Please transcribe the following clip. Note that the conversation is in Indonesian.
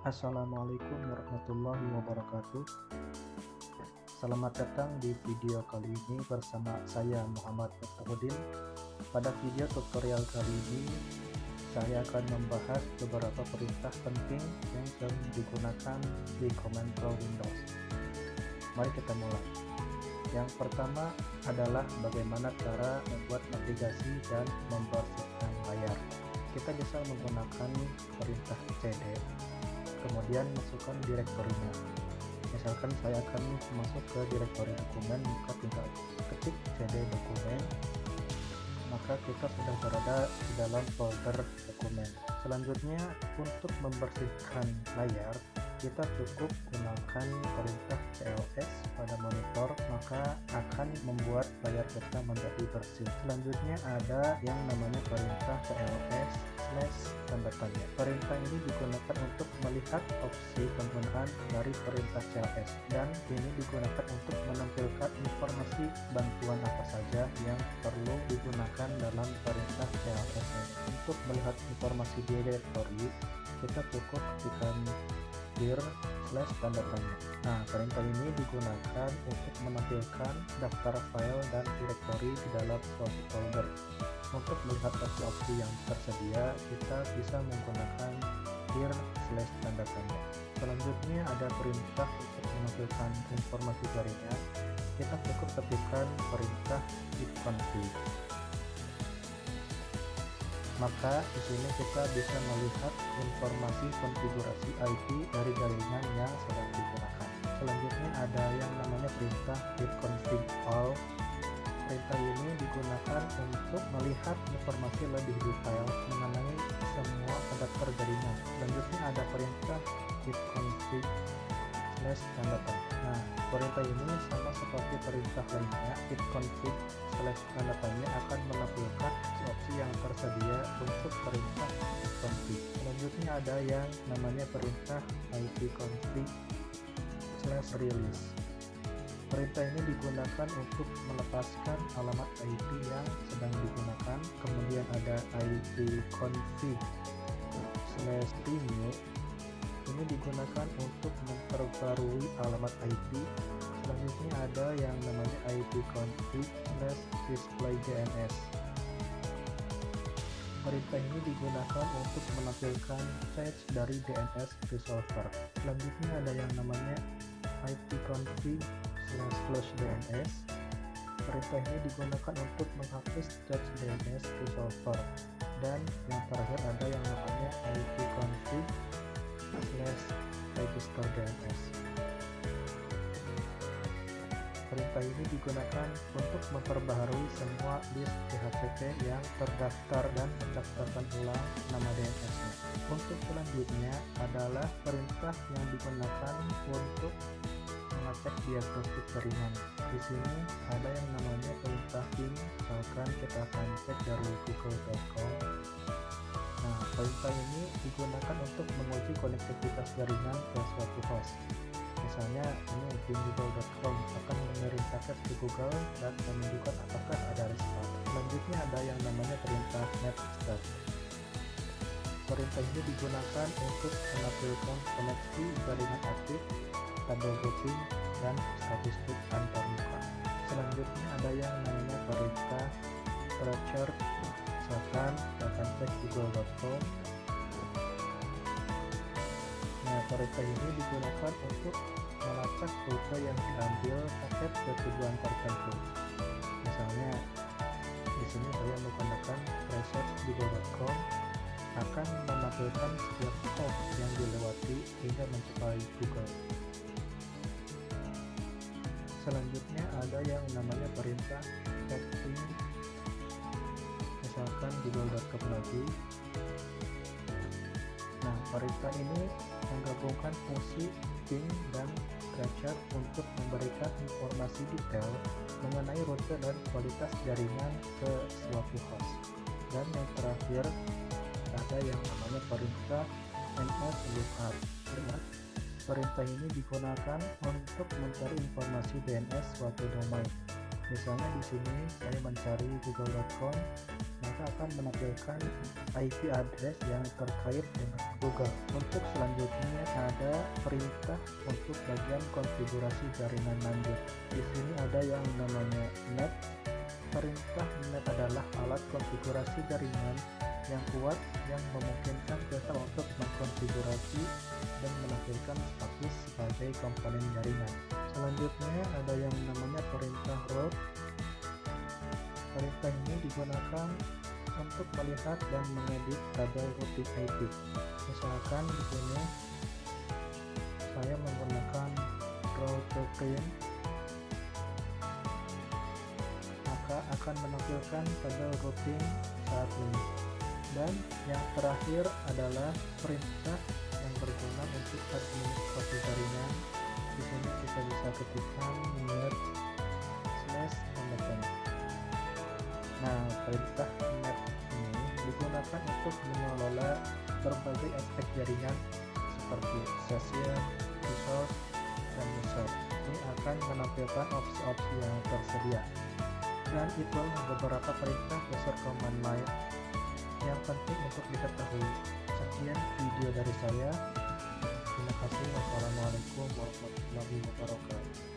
Assalamualaikum warahmatullahi wabarakatuh. Selamat datang di video kali ini bersama saya Muhammad Miftahudin. Pada video tutorial kali ini saya akan membahas beberapa perintah penting yang sering digunakan di Command Pro Windows. Mari kita mulai. Yang pertama adalah bagaimana cara membuat navigasi dan membersihkan layar. Kita bisa menggunakan perintah cd, kemudian masukkan direktorinya. Misalkan saya akan masuk ke direktori dokumen, maka tinggal ketik cd dokumen, maka kita sudah berada di dalam folder dokumen. Selanjutnya, untuk membersihkan layar, kita cukup gunakan perintah cls pada monitor, maka akan membuat layar kita menjadi bersih. Selanjutnya ada yang namanya perintah cls/tanda tanya. Perintah ini digunakan untuk melihat opsi penggunaan dari perintah cls, dan ini digunakan untuk menampilkan informasi bantuan apa saja yang perlu digunakan dalam perintah cls. Untuk melihat informasi di direktori, kita cukup ketikkan dir/tanda tanya. Nah, perintah ini digunakan untuk menampilkan daftar file dan direktori di dalam suatu folder. Untuk melihat opsi-opsi yang tersedia, kita bisa menggunakan dir/tanda tanya. Selanjutnya ada perintah untuk menampilkan informasi jaringan. Kita cukup ketikkan perintah ifconfig. Maka di sini kita bisa melihat informasi konfigurasi IP dari jaringan yang sedang digunakan. Selanjutnya ada yang namanya perintah ifconfig all. Perintah ini digunakan untuk melihat informasi lebih detail mengenai semua adapter jaringan. Selanjutnya ada perintah ifconfig/tanda tanya. Nah, perintah ini sama seperti perintah lainnya. Ifconfig/tanda tanya akan menampilkan opsi yang tersedia untuk perintah ifconfig. Selanjutnya ada yang namanya perintah ipconfig/release. Perintah ini digunakan untuk melepaskan alamat IP yang sedang digunakan. Kemudian ada ipconfig/renew. Ini digunakan untuk memperbarui alamat IP. Selanjutnya ada yang namanya ipconfig/displaydns. Perintah ini digunakan untuk menampilkan cache dari DNS resolver. Selanjutnya ada yang namanya ipconfig/close-dns. Perintah ini digunakan untuk menghapus cache DNS resolver. Dan yang terakhir ada yang namanya ipconfig/register-dns. Perintah ini digunakan untuk memperbaharui semua list DHCP yang terdaftar dan mendaftarkan ulang nama DNS-nya. Untuk selanjutnya adalah perintah yang digunakan untuk mengecek diagnostik jaringan. Di sini ada yang namanya perintah ping. Misalkan kita akan cek dari google.com. Nah, perintah ini digunakan untuk menguji konektivitas jaringan ke suatu host. Misalnya ini ping google.com akan mengirim paket ke Google dan menunjukkan apakah ada respon. Selanjutnya ada yang namanya perintah netstart. Perintah ini digunakan untuk menampilkan koneksi jaringan aktif, tabel routing, dan statistik antar muka. Selanjutnya ada yang namanya perintah tracer. Misalkan akan cek google.com. Nah, perintah ini digunakan untuk melacak rute yang diambil paket ke tujuan tertentu. Misalnya di sini saya menggunakan tracer google.com akan menampilkan setiap hop yang dilewati hingga mencapai Google. Selanjutnya ada yang namanya perintah setting. Misalkan google.com lagi. Nah, perintah ini menggabungkan fungsi ping dan tracer untuk memberikan informasi detail mengenai rute dan kualitas jaringan ke suatu host. Dan yang terakhir ada yang namanya perintah nslookup. Perintah ini digunakan untuk mencari informasi DNS suatu domain. Misalnya di sini saya mencari google.com, perintah akan menampilkan IP address yang terkait dengan Google. Untuk selanjutnya ada perintah untuk bagian konfigurasi jaringan lanjut. Di sini ada yang namanya NAT. Perintah NAT adalah alat konfigurasi jaringan yang kuat yang memungkinkan kita untuk mengkonfigurasi dan menampilkan status sebagai komponen jaringan. Selanjutnya ada yang namanya perintah route. Perintah ini digunakan untuk melihat dan mengedit tabel routing IP. Misalkan di sini saya menggunakan route clean, maka akan menampilkan tabel routing saat ini. Dan yang terakhir adalah perintah yang berguna untuk administrasi jaringan. Di sini kita bisa ketikkan net/meten. Nah, perintah net ini digunakan untuk mengelola berbagai aspek jaringan seperti session, resource, dan user. Ini akan menampilkan opsi-opsi yang tersedia. Dan itu beberapa perintah user command line yang penting untuk diketahui. Sekian video dari saya. Terima kasih. Wassalamualaikum warahmatullahi wabarakatuh.